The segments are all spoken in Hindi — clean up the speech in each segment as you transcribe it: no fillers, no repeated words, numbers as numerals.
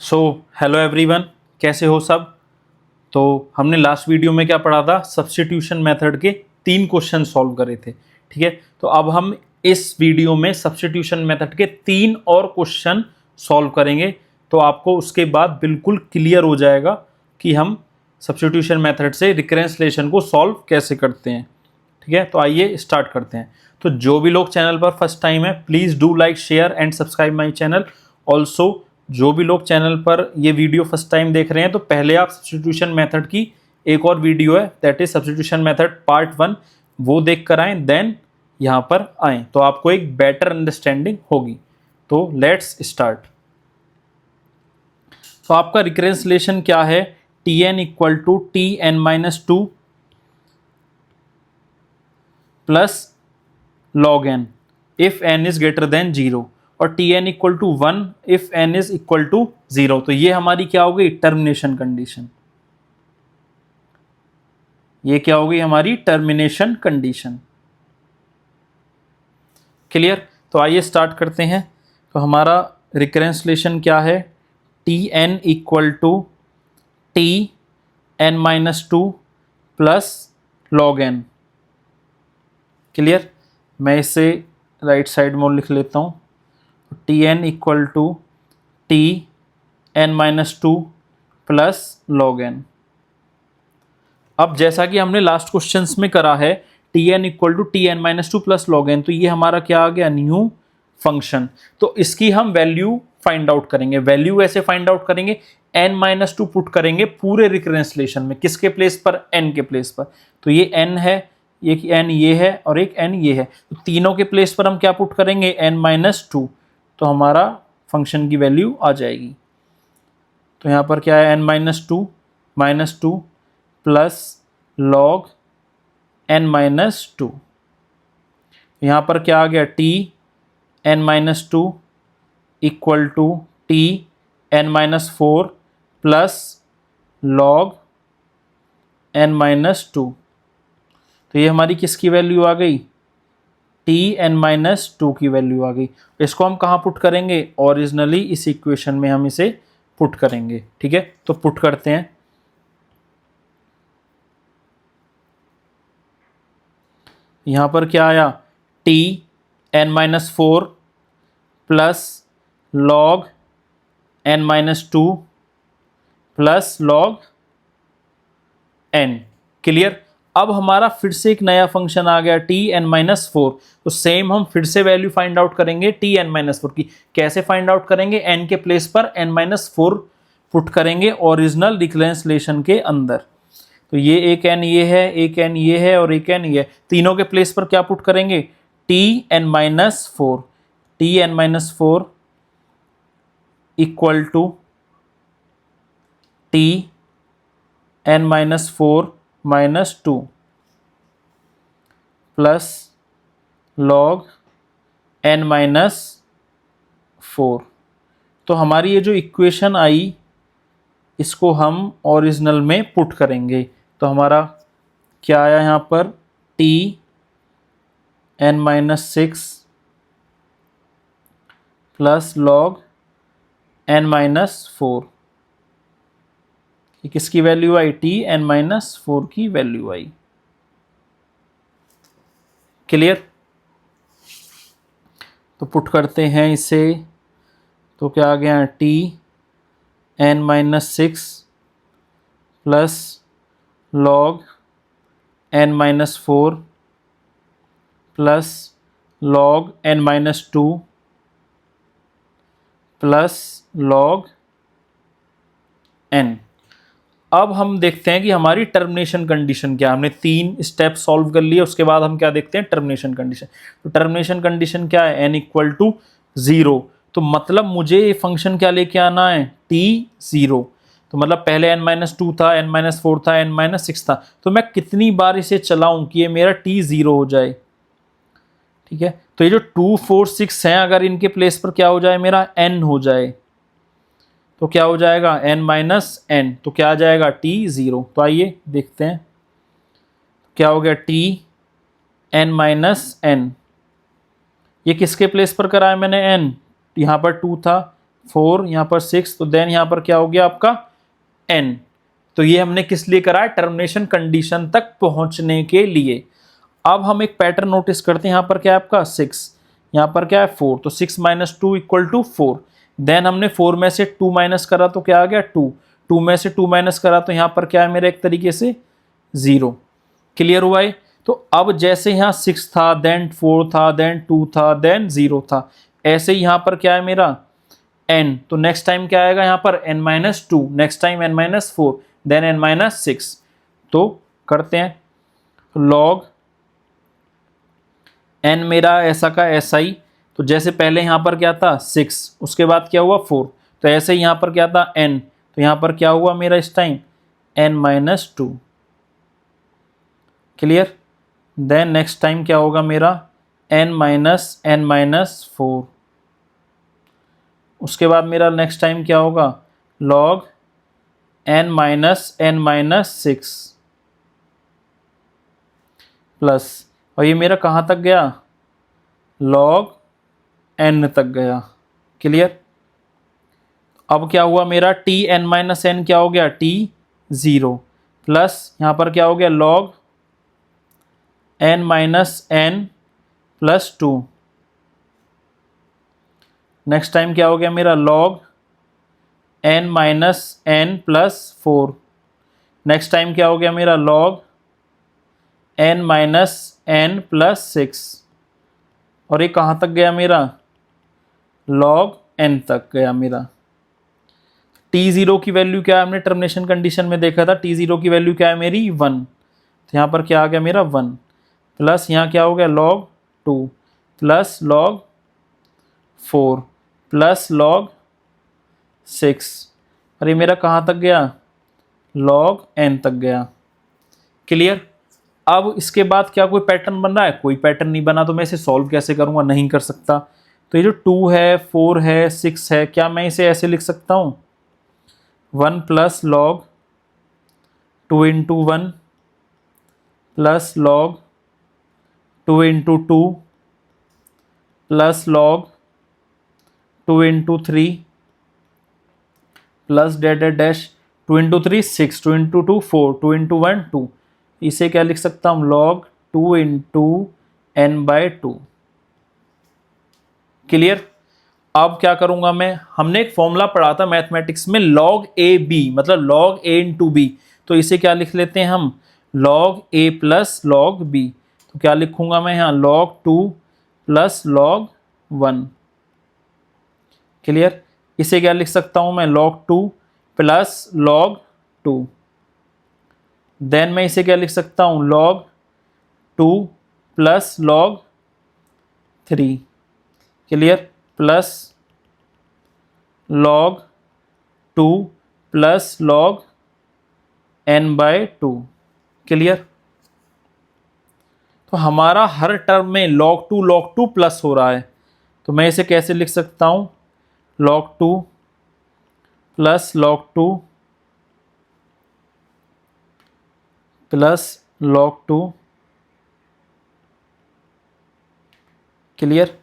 सो हेलो एवरीवन, कैसे हो सब। तो हमने लास्ट वीडियो में क्या पढ़ा था, सब्स्टिट्यूशन मेथड के 3 क्वेश्चन सॉल्व करे थे। ठीक है, तो अब हम इस वीडियो में सब्स्टिट्यूशन मेथड के 3 और क्वेश्चन सॉल्व करेंगे। तो आपको उसके बाद बिल्कुल क्लियर हो जाएगा कि हम सब्स्टिट्यूशन मेथड से रिकरेंस रिलेशन को सॉल्व कैसे करते हैं। ठीक है, तो आइए स्टार्ट करते हैं। तो जो भी लोग चैनल पर फर्स्ट टाइम है, please do like, share and subscribe my channel. Also जो भी लोग चैनल पर ये वीडियो फर्स्ट टाइम देख रहे हैं, तो पहले आप सब्स्टिट्यूशन मेथड की एक और वीडियो है, that is substitution method part 1, वो देख कर आएँ, देन यहाँ पर आएँ, तो आपको एक बेटर अंडरस्टैंडिंग होगी। तो लेट्स स्टार्ट। तो आपका रिकरेंस रिलेशन क्या है, T n equal to T n minus two plus log n if n is greater than 0 और T n equal to 1 if n is equal to 0। तो ये हमारी क्या हो गई, टर्मिनेशन कंडीशन। ये क्या हो गई हमारी टर्मिनेशन कंडीशन। क्लियर। तो आइए स्टार्ट करते हैं। तो हमारा रिकरेंस रिलेशन क्या है, T n equal to T n minus two plus log n. Clear. मैं इसे राइट साइड में लिख लेता हूँ, T n equal to T n minus two plus log n. अब जैसा कि हमने लास्ट क्वेश्चंस में करा है, T n equal to T n minus two plus log n, तो ये हमारा क्या आ गया, न्यू फंक्शन। तो इसकी हम वैल्यू फाइंड आउट करेंगे। वैल्यू ऐसे फाइंड आउट करेंगे, एन माइनस टू पुट करेंगे पूरे रिकरेंस रिलेशन में, किसके प्लेस पर, एन के प्लेस पर। तो ये एन है, एक एन ये है और एक एन ये है, तो तीनों के प्लेस पर हम क्या पुट करेंगे, एन माइनस टू। तो हमारा फंक्शन की वैल्यू आ जाएगी। तो यहाँ पर क्या है, n minus two plus log n minus two. यहाँ पर क्या आ गया, T n minus two equal to T n minus four plus log n minus two. तो ये हमारी किसकी वैल्यू आ गई, टी एन माइनस टू की वैल्यू आ गई। इसको हम कहाँ पुट करेंगे, ओरिजिनली इस इक्वेशन में हम इसे पुट करेंगे। ठीक है, तो पुट करते हैं। यहाँ पर क्या आया, T n minus four plus log n minus two plus log n. Clear. अब हमारा फिर से एक नया फंक्शन आ गया, टी एन माइनस फोर। तो सेम हम फिर से वैल्यू फाइंड आउट करेंगे टी एन माइनस फोर की। कैसे फाइंड आउट करेंगे, एन के प्लेस पर एन माइनस फोर पुट करेंगे ओरिजिनल रिकरेंस रिलेशन के अंदर। तो ये एक एन ये है, एक एन ये है और एक एन ये है, तीनों के प्लेस पर क्या पुट करेंगे, T n minus four. T n minus four equal to T n minus four minus two plus log n minus four. तो हमारी ये जो इक्वेशन आई, इसको हम ओरिजिनल में पुट करेंगे। तो हमारा क्या आया यहाँ पर, T n minus six plus log n minus four. किसकी वैल्यू आई, टी एन माइनस फोर की वैल्यू आई। क्लियर। तो पुट करते हैं इसे। तो क्या आ गया, T n minus six plus log n minus four plus log n minus two plus log n. अब हम देखते हैं कि हमारी टर्मिनेशन कंडीशन क्या है। हमने 3 स्टेप सॉल्व कर लिए, उसके बाद हम क्या देखते हैं, टर्मिनेशन कंडीशन। तो टर्मिनेशन कंडीशन क्या है, एन इक्वल टू 0। तो मतलब मुझे ये फंक्शन क्या लेके आना है, टी 0। तो मतलब पहले एन माइनस टू था, एन माइनस फोर था, एन माइनस सिक्स था, तो मैं कितनी बार इसे चलाऊं कि ये मेरा टी 0 हो जाए। ठीक है, तो ये जो 2 4 6 हैं, अगर इनके प्लेस पर क्या हो जाए, मेरा एन हो जाए, तो क्या हो जाएगा, एन माइनस एन। तो क्या आ जाएगा, टी 0। तो आइए देखते हैं क्या हो गया, टी एन माइनस एन। ये किसके प्लेस पर करा है मैंने, एन, यहाँ पर 2 था, 4, यहाँ पर 6, तो देन यहाँ पर क्या हो गया आपका n। तो ये हमने किस लिए करा है, टर्मिनेशन कंडीशन तक पहुंचने के लिए। अब हम एक पैटर्न नोटिस करते हैं, यहाँ पर क्या है आपका 6, यहाँ पर क्या है 4, तो 6 माइनस 2 इक्वल टू 4। देन हमने 4 में से 2 माइनस करा तो क्या आ गया 2, 2 में से 2 माइनस करा तो यहाँ पर क्या है मेरा एक तरीके से 0। क्लियर हुआ है। तो अब जैसे यहाँ 6 था, देन 4 था, देन 2 था, देन 0 था, ऐसे ही यहाँ पर क्या है मेरा n। तो नेक्स्ट टाइम क्या आएगा यहाँ पर n minus 2, next time n minus 4, then n minus 6। तो करते हैं log n मेरा ऐसा का ऐसा ही। तो जैसे पहले यहाँ पर क्या था 6, उसके बाद क्या हुआ 4, तो ऐसे ही यहाँ पर क्या था n, तो यहाँ पर क्या हुआ मेरा इस time n minus 2। Clear. Then next time क्या होगा मेरा n माइनस 4। उसके बाद मेरा नेक्स्ट टाइम क्या होगा log n माइनस 6 प्लस, और ये मेरा कहाँ तक गया log n तक गया। क्लियर। अब क्या हुआ मेरा t n माइनस n क्या हो गया t 0 प्लस यहाँ पर क्या हो गया log n minus n plus 2। Next time क्या हो गया मेरा log n minus n plus 4। Next time क्या हो गया मेरा log n minus n plus 6। और ये कहाँ तक गया मेरा log n तक गया मेरा। t0 की वैल्यू क्या है, हमने टर्मिनेशन कंडीशन में देखा था, t0 की वैल्यू क्या है मेरी 1। तो यहाँ पर क्या आ गया मेरा 1 प्लस यहाँ क्या हो गया log 2 plus log 4 plus log 6। अरे मेरा कहाँ तक गया log n तक गया। क्लियर। अब इसके बाद क्या कोई पैटर्न बन रहा है, कोई पैटर्न नहीं बना, तो मैं इसे सॉल्व कैसे करूँगा, नहीं कर सकता। तो ये जो 2 है 4 है 6 है, क्या मैं इसे ऐसे लिख सकता हूँ 1 plus log 2 into 1 plus log 2 into 2 plus log 2 into 3 plus dash dash dash 2 into 3 6, 2 into 2 4, 2 into 1 2। इसे क्या लिख सकता हूँ log 2 इंटू n बाय 2। क्लियर। अब क्या करूंगा मैं, हमने एक फॉर्मूला पढ़ा था मैथमेटिक्स में log a b, मतलब log a इंटू b। तो इसे क्या लिख लेते हैं हम log a plus log b। तो क्या लिखूंगा मैं यहाँ log 2 प्लस log 1। क्लियर। इसे क्या लिख सकता हूं मैं log 2 प्लस log 2। देन मैं इसे क्या लिख सकता हूं log 2 plus log 3। Clear. Plus log 2 plus log n by 2। Clear. तो हमारा हर टर्म में log 2 प्लस हो रहा है, तो मैं इसे कैसे लिख सकता हूं log 2 plus log 2 plus log 2। Clear.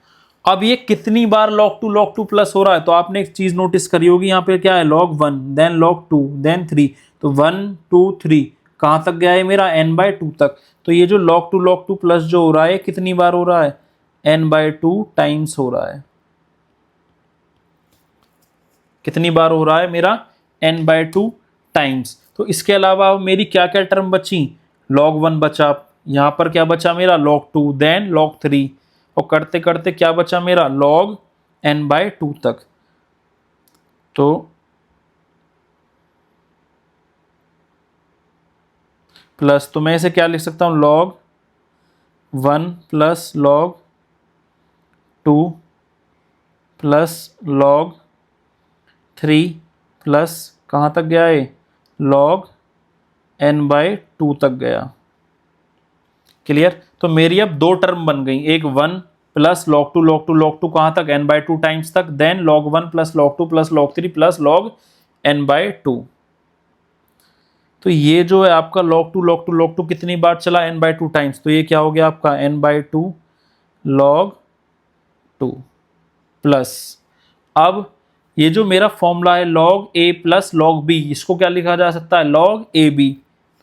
अब ये कितनी बार log 2 प्लस हो रहा है, तो आपने एक चीज नोटिस करी होगी, यहाँ पे क्या है log 1 देन log 2 देन 3, तो 1 2 3 कहाँ तक गया है मेरा n बाय 2 तक। तो ये जो log 2 प्लस जो हो रहा है कितनी बार हो रहा है n बाय 2 टाइम्स हो रहा है। कितनी बार हो रहा है मेरा n बाय 2 टाइम्स। तो इसके अलावा मेरी क्या क्या टर्म बची, log 1 बचा, यहाँ पर क्या बचा मेरा log 2 देन log 3, और करते करते क्या बचा मेरा log n बाय 2 तक। तो प्लस, तो मैं इसे क्या लिख सकता हूँ log 1 plus log 2 plus log 3 plus कहाँ तक गया है log n बाय 2 तक गया। क्लियर। तो मेरी अब दो टर्म बन गई, एक 1 प्लस log 2 कहाँ तक n बाय 2 टाइम्स तक, then log 1 plus log 2 plus log 3 plus log n by 2। तो ये जो है आपका log 2 कितनी बार चला n बाय 2 टाइम्स, तो ये क्या हो गया आपका n बाय 2 log 2 प्लस, अब ये जो मेरा फॉर्मूला है log a plus log b, इसको क्या लिखा जा सकता है log ab।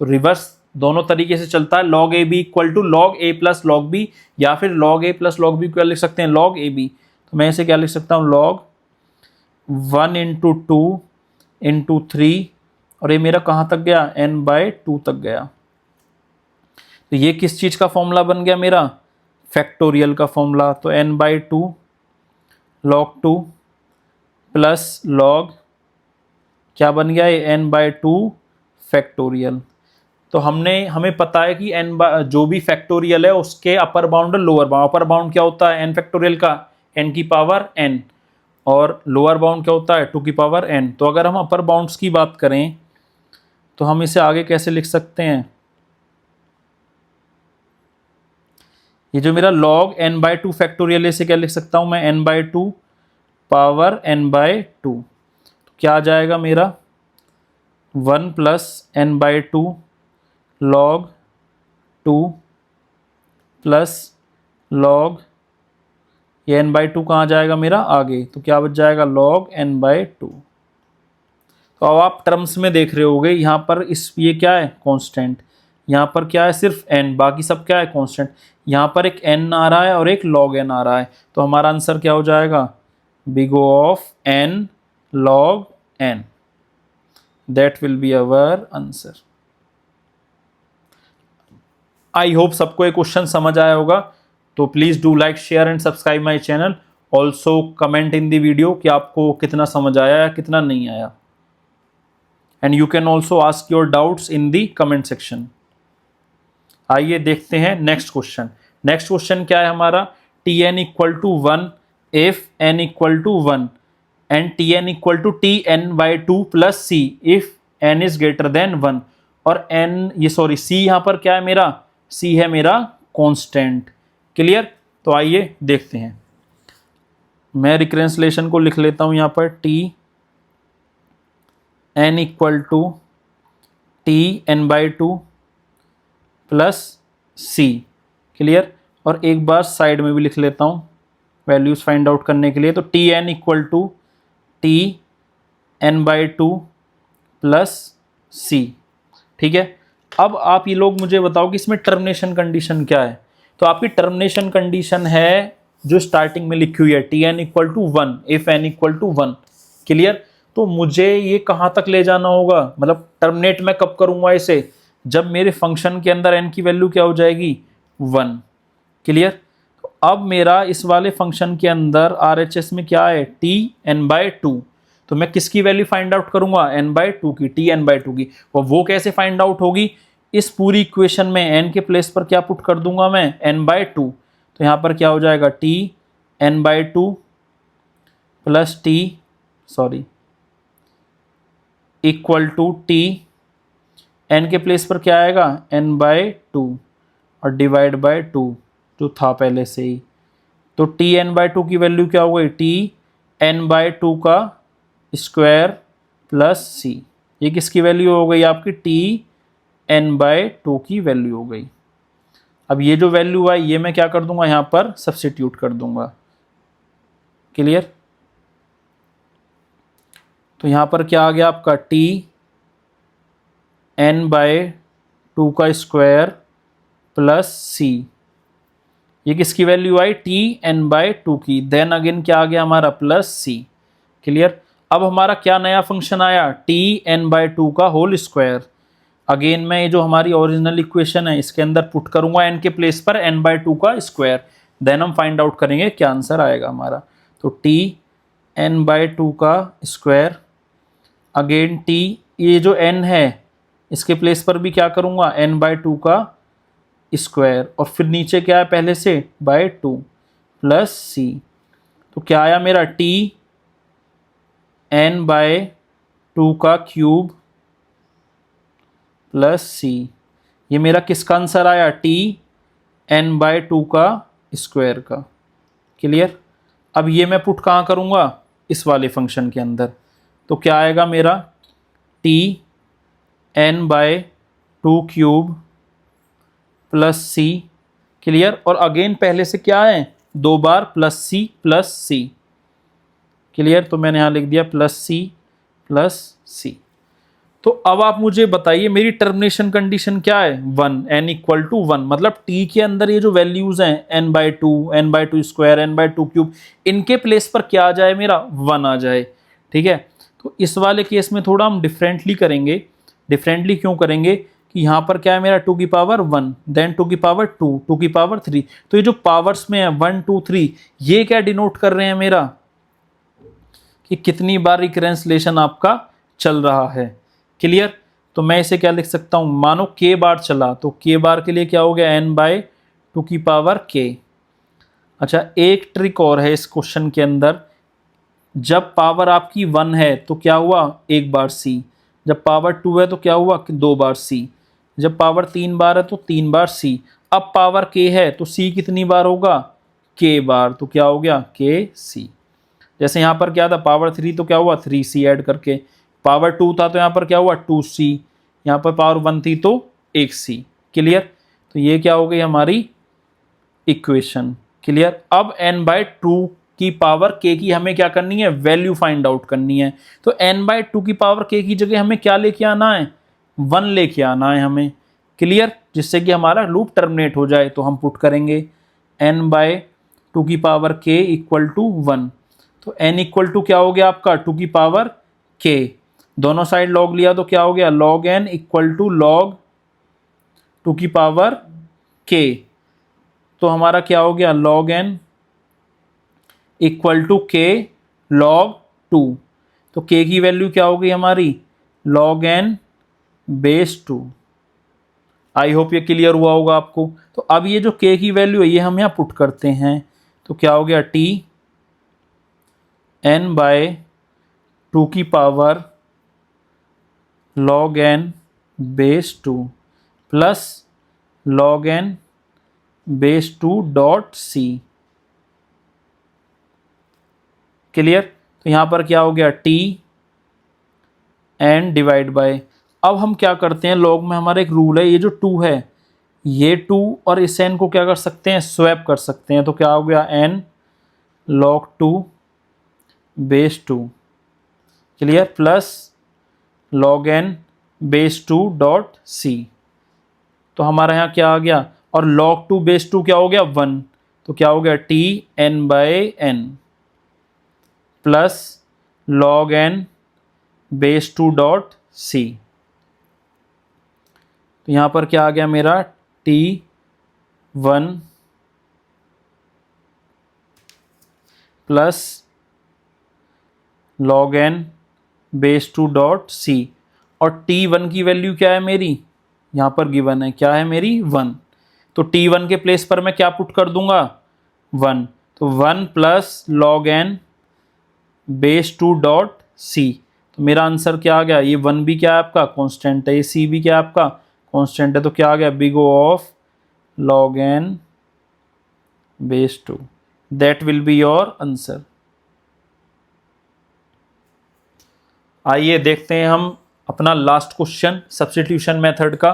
तो रिवर्स दोनों तरीके से चलता है, log ab equal to log a plus log b, या फिर log a plus log b क्या लिख सकते हैं log ab। तो मैं इसे क्या लिख सकता हूँ log 1 इंटू 2 इंटू 3, और ये मेरा कहाँ तक गया n/2 तक गया। तो ये किस चीज़ का फॉर्मूला बन गया मेरा, फैक्टोरियल का फॉर्मूला। तो n/2 log 2 प्लस log क्या बन गया ये n/2 फैक्टोरियल। तो हमें पता है कि जो भी फैक्टोरियल है उसके अपर बाउंड और लोअर बाउंड। अपर बाउंड क्या होता है n फैक्टोरियल का n की पावर n, और लोअर बाउंड क्या होता है 2 की पावर n। तो अगर हम अपर बाउंड्स की बात करें तो हम इसे आगे कैसे लिख सकते हैं, ये जो मेरा log n/2 फैक्टोरियल, इसे क्या लिख सकता हूं मैं n/2 पावर n/2। तो क्या आ जाएगा मेरा 1 plus n/2 log 2 plus log, ये n/2 कहाँ जाएगा मेरा आगे, तो क्या बच जाएगा log n/2। तो अब आप टर्म्स में देख रहे होगे, यहाँ पर ये क्या है कांस्टेंट, यहाँ पर क्या है सिर्फ n, बाकी सब क्या है कांस्टेंट। यहाँ पर एक n आ रहा है और एक log n आ रहा है, तो हमारा आंसर क्या हो जाएगा big O of n log n, that will be our answer. I hope सबको ये क्वेश्चन समझ आया होगा। तो please do like share and subscribe my channel. Also comment in the video कि आपको कितना समझ आया या कितना नहीं आया, and you can also ask your doubts in the comment section. आइए देखते हैं नेक्स्ट क्वेश्चन। नेक्स्ट क्वेश्चन क्या है हमारा, Tn equal to 1 if n equal to 1 and Tn equal to Tn/2 plus c if n is greater than 1। और n ये सॉरी c यहाँ पर क्या है मेरा, c है मेरा कांस्टेंट। क्लियर। तो आइए देखते हैं, मैं रिकरेंसलेशन को लिख लेता हूँ यहाँ पर Tn equal to Tn/2 plus c। Clear. और एक बार साइड में भी लिख लेता हूँ वैल्यूज फाइंड आउट करने के लिए। तो Tn equal to Tn/2 plus c। ठीक है। अब आप ये लोग मुझे बताओ कि इसमें टर्मिनेशन कंडीशन क्या है। तो आपकी टर्मिनेशन कंडीशन है जो स्टार्टिंग में लिखी हुई है Tn equal to 1 if n equal to 1। Clear. तो मुझे ये कहाँ तक ले जाना होगा, मतलब टर्मिनेट मैं कब करूँगा इसे, जब मेरे फंक्शन के अंदर n की वैल्यू क्या हो जाएगी 1। क्लियर। तो अब मेरा इस वाले फंक्शन के अंदर RHS में क्या है Tn/2, तो मैं किसकी वैल्यू फाइंड आउट करूंगा n/2 की, Tn/2 की। और वो कैसे फाइंड आउट होगी, इस पूरी इक्वेशन में n के प्लेस पर क्या पुट कर दूंगा मैं n/2। तो यहाँ पर क्या हो जाएगा Tn/2 plus equal to n के प्लेस पर क्या आएगा n/2 और डिवाइड बाय 2 जो था पहले से ही। तो Tn/2 की वैल्यू क्या हो गई Tn/2 का स्क्वायर प्लस c। ये किसकी वैल्यू हो गई आपकी Tn/2 की वैल्यू हो गई। अब ये जो वैल्यू आई ये मैं क्या कर दूंगा यहाँ पर सब्स्टिट्यूट कर दूंगा। क्लियर। तो यहाँ पर क्या आ गया आपका Tn/2 का स्क्वायर प्लस c। ये किसकी वैल्यू आई Tn/2 की, देन अगेन क्या आ गया हमारा प्लस c। क्लियर। अब हमारा क्या नया फंक्शन आया Tn/2 का होल स्क्वायर। अगेन मैं ये जो हमारी ओरिजिनल इक्वेशन है इसके अंदर पुट करूंगा n के प्लेस पर n/2 का स्क्वायर, देन हम फाइंड आउट करेंगे क्या आंसर आएगा हमारा। तो Tn/2 का स्क्वायर, अगेन t ये जो n है इसके प्लेस पर भी क्या करूंगा n/2 का स्क्वायर, और फिर नीचे क्या है पहले से बाय 2 प्लस c। तो क्या आया मेरा Tn/2 का क्यूब प्लस c। ये मेरा किसका आंसर आया Tn/2 का स्क्वायर का। क्लियर। अब ये मैं पुट कहाँ करूँगा इस वाले फंक्शन के अंदर, तो क्या आएगा मेरा Tn/2 cube plus c। Clear. और अगेन पहले से क्या है 2 बार प्लस c, क्लियर। तो मैंने यहाँ लिख दिया प्लस सी। तो अब आप मुझे बताइए मेरी टर्मिनेशन कंडीशन क्या है, 1, n इक्वल टू 1, मतलब t के अंदर ये जो वैल्यूज हैं n/2, n/2 square, n/2 cube, इनके प्लेस पर क्या आ जाए, मेरा 1 आ जाए। ठीक है। तो इस वाले केस में थोड़ा हम डिफरेंटली करेंगे। डिफरेंटली क्यों करेंगे कि यहाँ पर क्या है मेरा 2 की पावर 1, देन 2 की पावर 2, 2 की पावर 3। तो ये जो पावर्स में है 1 2 3, ये क्या डिनोट कर रहे हैं मेरा कि कितनी बार रिकरेंसलेशन आपका चल रहा है। क्लियर। तो मैं इसे क्या लिख सकता हूं, मानो k बार चला तो k बार के लिए क्या हो गया n/2 की पावर k। अच्छा, एक ट्रिक और है इस क्वेश्चन के अंदर, जब पावर आपकी 1 है तो क्या हुआ, एक बार c, जब पावर 2 है तो क्या हुआ, 2 बार c, जब पावर 3 बार है तो 3 बार c। अब पावर k है तो c कितनी बार होगा, k बार, तो क्या हो गया kc। जैसे यहाँ पर क्या था पावर 3 तो क्या हुआ 3c ऐड करके, पावर 2 था तो यहाँ पर क्या हुआ 2c, यहाँ पर पावर 1 थी तो 1c। क्लियर। तो ये क्या हो गई हमारी इक्वेशन। क्लियर। अब n/2 की पावर k की हमें क्या करनी है, वैल्यू फाइंड आउट करनी है। तो n/2 की पावर k की जगह हमें क्या लेके आना है, 1 लेके आना है हमें। क्लियर। जिससे कि हमारा लूप टर्मिनेट हो जाए। तो हम पुट करेंगे n/2 की पावर k इक्वल टू 1। तो n इक्वल टू क्या हो गया आपका 2 की पावर k, दोनों साइड लॉग लिया तो क्या हो गया log n equal to log 2 की पावर k। तो हमारा क्या हो गया log n equal to k log 2। तो k की वैल्यू क्या हो गई हमारी log n base 2। I hope ये क्लियर हुआ होगा आपको। तो अब ये जो k की वैल्यू है ये हम यहाँ पुट करते हैं। तो क्या हो गया t n/2 की power log n base 2 plus log n base 2 dot c। Clear. तो यहाँ पर क्या हो गया t n डिवाइड बाय, अब हम क्या करते हैं लॉग में हमारा एक रूल है, ये जो 2 है ये 2 और इस n को क्या कर सकते हैं, स्वैप कर सकते हैं। तो क्या हो गया n log 2 base 2। Clear. Plus log n base 2 dot c। तो हमारा यहाँ क्या आ गया, और log 2 बेस 2 क्या हो गया 1। तो क्या हो गया t n/n plus log n base 2 dot c। तो यहाँ पर क्या आ गया मेरा t1 plus log n base 2 dot c। और t1 की वैल्यू क्या है मेरी, यहाँ पर गिवन है, क्या है मेरी 1। तो t1 के प्लेस पर मैं क्या पुट कर दूंगा 1। तो 1 plus log n base 2 dot c। तो मेरा आंसर क्या आ गया, ये 1 भी क्या है आपका कांस्टेंट है, ये c भी क्या है आपका कांस्टेंट है। तो क्या आ गया big O of log n base 2। That will be your answer. आइए देखते हैं हम अपना लास्ट क्वेश्चन सब्स्टिट्यूशन मेथड का,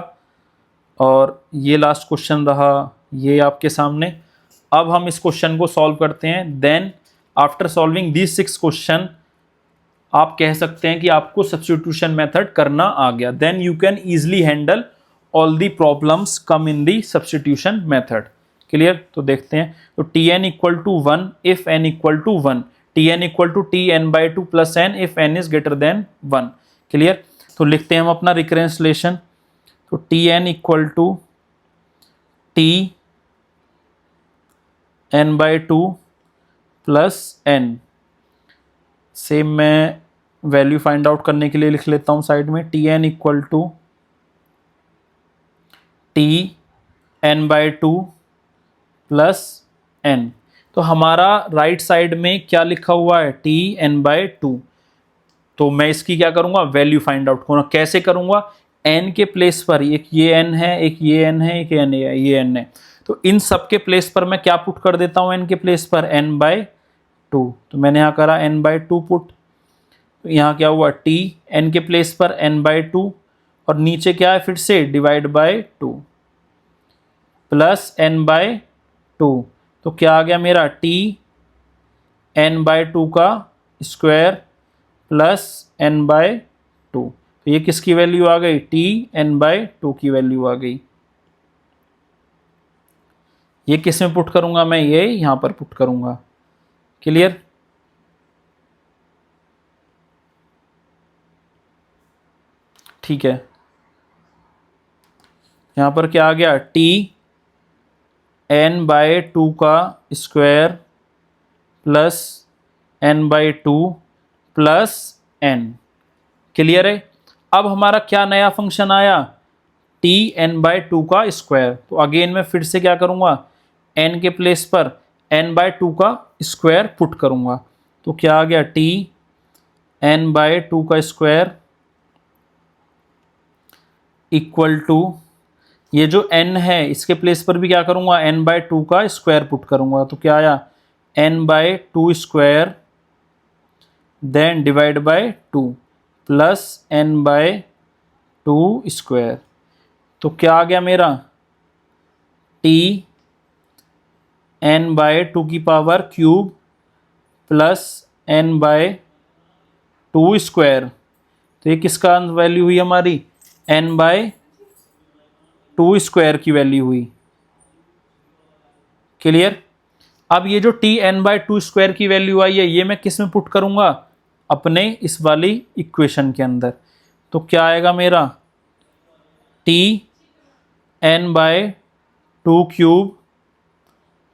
और ये लास्ट क्वेश्चन रहा ये आपके सामने। अब हम इस क्वेश्चन को सॉल्व करते हैं। Then after solving this 6 question आप कह सकते हैं कि आपको सब्स्टिट्यूशन मेथड करना आ गया। Then you can easily handle all the problems come in the substitution method. Clear. तो देखते हैं। तो tn equal to 1 if n equal to 1, tn equal to tn/2 plus n if n is greater than 1। Clear. तो लिखते हैं हम अपना रिकरेंस रिलेशन। तो tn equal to t n/2 plus n। Same मैं वैल्यू फाइंड आउट करने के लिए लिख लेता हूँ साइड में, tn equal to t n/2 plus n। तो हमारा राइट साइड में क्या लिखा हुआ है t n/2। तो मैं इसकी क्या करूँगा वैल्यू फाइंड आउट करूँगा। कैसे करूँगा, n के प्लेस पर एक ये n है, एक ये n है, एक ये n है। तो इन सब के प्लेस पर मैं क्या पुट कर देता हूँ, n के प्लेस पर n/2। तो मैंने यहाँ करा n/2 पुट। तो यहाँ क्या हुआ t n के प्लेस पर n/2 और नीचे क्या है फिर से डिवाइड बाय 2 प्लस n/2। तो क्या आ गया मेरा t n/2 का स्क्वायर प्लस n बाय 2। तो ये किसकी वैल्यू आ गई, Tn/2 की वैल्यू आ गई। ये किस में पुट करूंगा मैं, ये यहां पर पुट करूंगा। क्लियर। ठीक है, यहां पर क्या आ गया, Tn/2 का square plus n/2 plus n। Clear है। अब हमारा क्या नया फंक्शन आया, Tn/2 का स्क्वायर। तो अगेन मैं फिर से क्या करूंगा, n के प्लेस पर n/2 का स्क्वायर पुट करूंगा। तो क्या आ गया, Tn/2 का स्क्वायर इक्वल टू, ये जो n है इसके प्लेस पर भी क्या करूंगा, n/2 का स्क्वायर पुट करूंगा। तो क्या आया, n/2 square then divide by 2 plus n/2 square. तो क्या आ गया मेरा, Tn/2 की power cube plus n/2 square. तो ये किसका वैल्यू हुई हमारी, n/2 स्क्वायर की वैल्यू हुई। क्लियर। अब ये जो Tn/2 स्क्वायर की वैल्यू आई है, ये मैं किस में पुट करूंगा, अपने इस वाली इक्वेशन के अंदर। तो क्या आएगा मेरा, Tn/2 cube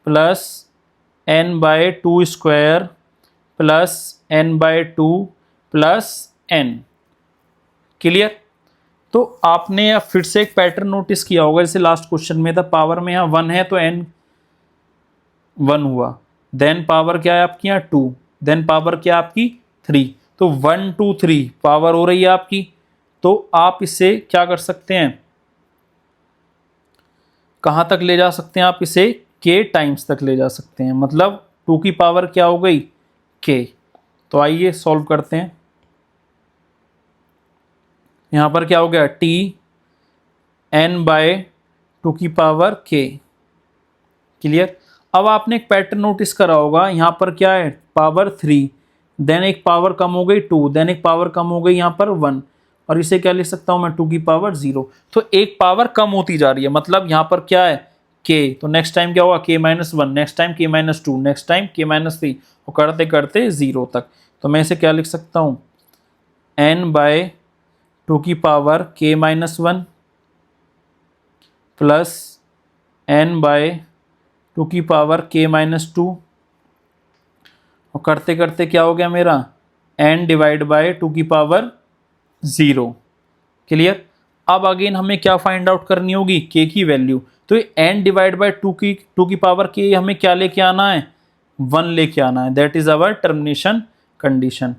plus n/2 square plus n/2 plus n। Clear. तो आपने या फिर से एक पैटर्न नोटिस किया होगा, जैसे लास्ट क्वेश्चन में था, पावर में यहाँ 1 है तो n 1 हुआ, देन पावर क्या है आपकी यहाँ 2, देन पावर क्या आपकी 3। तो 1 2 3 पावर हो रही है आपकी। तो आप इसे क्या कर सकते हैं, कहाँ तक ले जा सकते हैं आप इसे, k टाइम्स तक ले जा सकते हैं। मतलब 2 की पावर क्या हो गई, k। तो आइए सॉल्व करते हैं। यहाँ पर क्या हो गया, Tn/2 की पावर k। क्लियर। अब आपने एक पैटर्न नोटिस करा होगा, यहाँ पर क्या है, पावर 3, देन एक पावर कम हो गई 2, देन एक पावर कम हो गई यहाँ पर 1, और इसे क्या लिख सकता हूँ मैं, 2 की पावर 0। तो एक पावर कम होती जा रही है, मतलब यहाँ पर क्या है, k। तो नेक्स्ट टाइम क्या होगा, k-1, next time k-2, next time k-3, और करते करते 0 तक। तो मैं इसे क्या लिख सकता हूँ, n/2 की पावर k-1 प्लस n/2 की पावर k-2, और करते करते क्या हो गया मेरा, n डिवाइड बाय 2 की पावर 0। क्लियर। अब अगेन हमें क्या फाइंड आउट करनी होगी, k की वैल्यू। तो ये n डिवाइड बाय 2 की पावर k हमें क्या लेके आना है, 1 लेके आना है। That is our termination condition.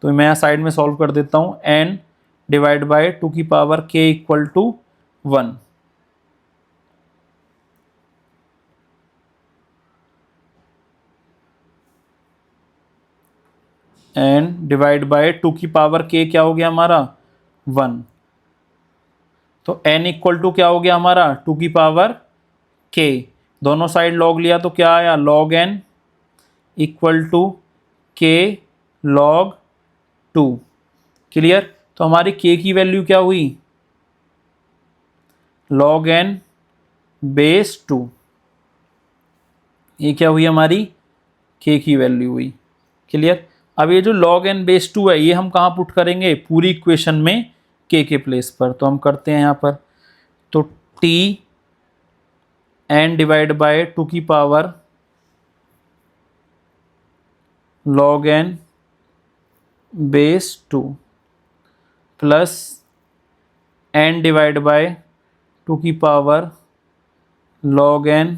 तो मैं यहाँ साइड में सॉल्व कर देता हूँ, n डिवाइड बाय 2 की power k equal to 1। n divide by 2 की पावर k क्या हो गया हमारा, 1। तो n इक्वल टू क्या हो गया हमारा, 2 की पावर k। दोनों साइड लॉग लिया तो क्या आया, log n equal to k log 2। Clear. तो हमारी k की वैल्यू क्या हुई, log n बेस 2। ये क्या हुई हमारी, k की वैल्यू हुई। क्लियर। अब ये जो log n बेस 2 है, ये हम कहाँ पुट करेंगे, पूरी इक्वेशन में k के प्लेस पर। तो हम करते हैं यहाँ पर, तो Tn डिवाइड बाय 2 की power log n base 2 plus n divide by 2 की power log n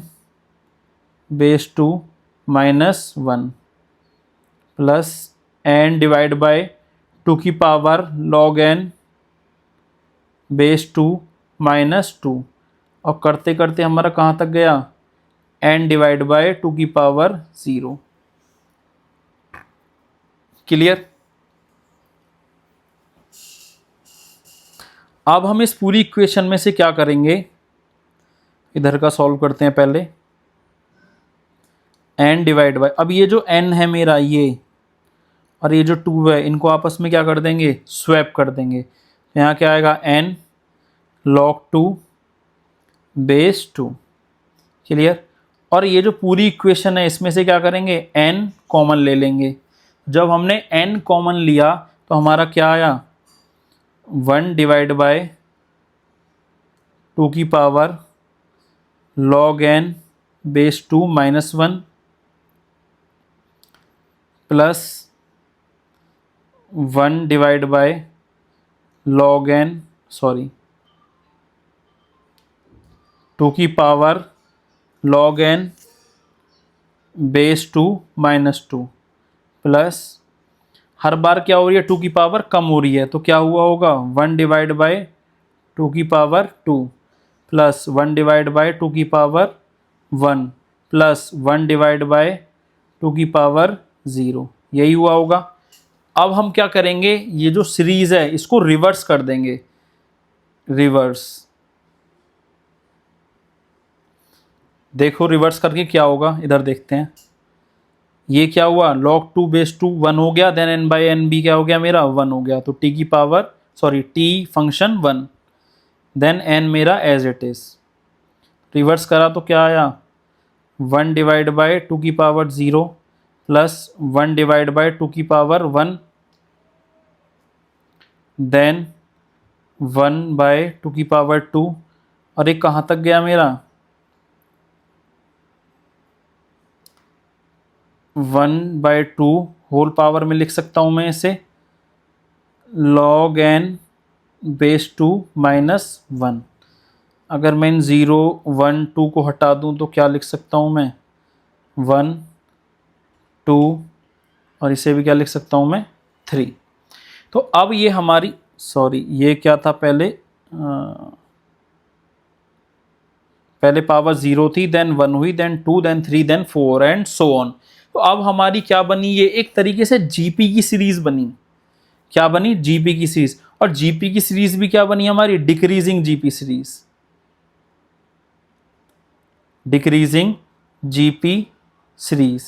base 2 minus 1 plus n divide by 2 की power log n base 2 minus 2, और करते करते हमारा कहाँ तक गया, n डिवाइड बाय 2 की पावर 0। क्लियर। अब हम इस पूरी इक्वेशन में से क्या करेंगे, इधर का सॉल्व करते हैं पहले। n डिवाइड बाय, अब ये जो n है मेरा, ये और ये जो 2 है इनको आपस में क्या कर देंगे, स्वैप कर देंगे। तो यहाँ क्या आएगा, n log 2 बेस 2। क्लियर। और ये जो पूरी इक्वेशन है इसमें से क्या करेंगे, n कॉमन ले लेंगे। जब हमने n कॉमन लिया तो हमारा क्या आया, 1 डिवाइड बाय 2 की power log n base 2 minus 1 plus 1 divide by log n 2 की power log n base 2 minus 2 plus, हर बार क्या हो रही है, 2 की पावर कम हो रही है तो क्या हुआ होगा, 1 डिवाइड बाय 2 की पावर 2 प्लस 1 डिवाइड बाय 2 की पावर 1 प्लस 1 डिवाइड बाय 2 की पावर 0, यही हुआ होगा। अब हम क्या करेंगे, ये जो सीरीज है इसको रिवर्स कर देंगे, रिवर्स। देखो रिवर्स करके क्या होगा, इधर देखते हैं। ये क्या हुआ, log 2 बेस 2 1 हो गया, then n by n b क्या हो गया मेरा, 1 हो गया। तो t की power t function 1, then n मेरा एज इट इज। रिवर्स करा तो क्या आया, 1 डिवाइड बाय 2 की पावर 0 प्लस 1 डिवाइड बाय 2 की पावर 1, देन 1 बाय 2 की पावर 2, और एक कहाँ तक गया मेरा, 1/2 होल पावर में लिख सकता हूँ मैं इसे, log n बेस 2 माइनस 1। अगर मैं इन 0 1 2 को हटा दूँ तो क्या लिख सकता हूँ मैं, 1 2, और इसे भी क्या लिख सकता हूँ मैं, 3। तो अब ये हमारी, ये क्या था पहले, पहले पावर 0 थी, देन 1 हुई, then 2, then 3, then 4 and so on. तो अब हमारी क्या बनी, ये एक तरीके से जीपी की सीरीज बनी। क्या बनी, जीपी की सीरीज। और जीपी की सीरीज भी क्या बनी हमारी, decreasing GP series, decreasing GP series.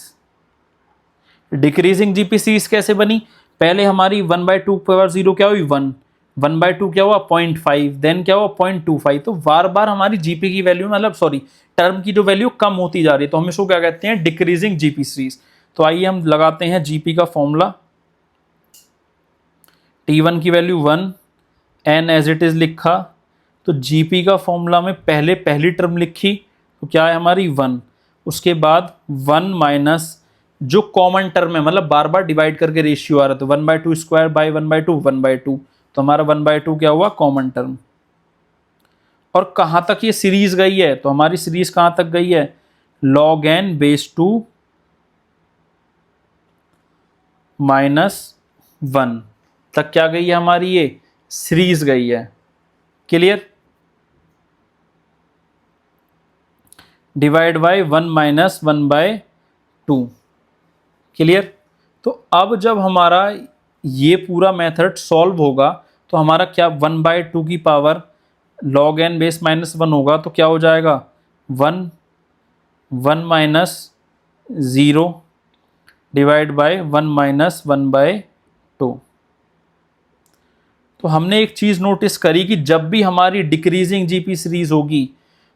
Decreasing GP series कैसे बनी, पहले हमारी 1/2 पावर 0 क्या हुई, 1, 1/2 क्या हुआ 0.5, देन क्या हुआ 0.25। तो बार बार हमारी जीपी की वैल्यू, मतलब टर्म की जो वैल्यू कम होती जा रही है, तो हम इसको क्या कहते हैं, डिक्रीजिंग जीपी सीरीज। तो आइए हम लगाते हैं जीपी का फॉर्मूला। T1 की value 1, n as it is लिखा, तो जीपी का फॉर्मूला में पहले पहली टर्म लिखी तो क्या है हमारी 1, उसके बाद 1 माइनस जो कॉमन टर्म है, मतलब बार बार डिवाइड करके रेशियो आ रहा है, तो 1/2 स्क्वायर बाई 1/2 1/2, तो हमारा 1/2 क्या हुआ, कॉमन टर्म। और कहाँ तक ये सीरीज गई है, तो हमारी सीरीज कहाँ तक गई है, log n बेस 2 माइनस 1 तक क्या गई है हमारी, ये सीरीज गई है। Clear. Divide by 1 minus 1/2। Clear. तो अब जब हमारा ये पूरा मेथड सॉल्व होगा तो हमारा क्या, 1/2 की power log n base minus 1 होगा, तो क्या हो जाएगा, 1 माइनस 0 डिवाइड बाय 1 माइनस 1/2। तो हमने एक चीज़ नोटिस करी कि जब भी हमारी डिक्रीजिंग जीपी सीरीज होगी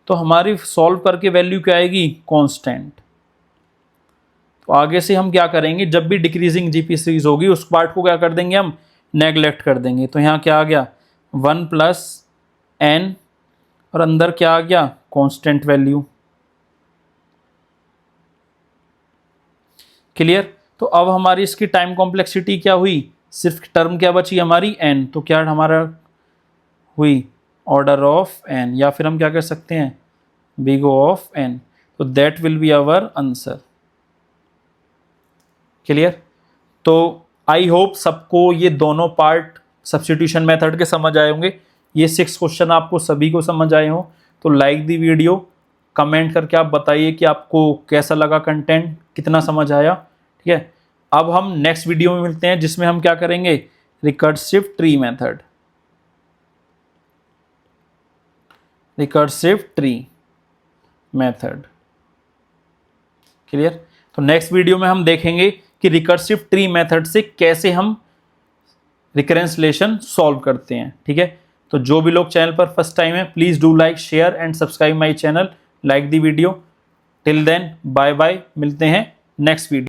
तो हमारी सॉल्व करके वैल्यू क्या आएगी, कांस्टेंट। तो आगे से हम क्या करेंगे, जब भी डिक्रीजिंग जीपी सीरीज होगी उस पार्ट को क्या कर देंगे, हम नेगलेक्ट कर देंगे। तो यहाँ क्या आ गया, 1 प्लस n, और अंदर क्या आ गया, कांस्टेंट वैल्यू। क्लियर। तो अब हमारी इसकी टाइम कॉम्प्लेक्सिटी क्या हुई, सिर्फ टर्म क्या बची हमारी, n, तो क्या हमारा हुई ऑर्डर ऑफ n, या फिर हम क्या कर सकते हैं, बिग O ऑफ n। तो that will be our answer. Clear. तो आई होप सबको ये दोनों पार्ट सब्स्टिट्यूशन मेथड के समझ आए होंगे। ये 6 क्वेश्चन आपको सभी को समझ आए हों तो लाइक दी वीडियो, कमेंट करके आप बताइए कि आपको कैसा लगा कंटेंट, कितना समझ आया। ठीक है। अब हम नेक्स्ट वीडियो में मिलते हैं जिसमें हम क्या करेंगे, recursive tree method, recursive tree method. Clear. तो नेक्स्ट वीडियो में हम देखेंगे कि रिकर्सिव ट्री मेथड से कैसे हम रिकरेंस रिलेशन सॉल्व करते हैं। ठीक है, तो जो भी लोग चैनल पर फर्स्ट टाइम है, please do like, share and subscribe my channel, like the video. Till then bye bye, मिलते हैं नेक्स्ट वीडियो।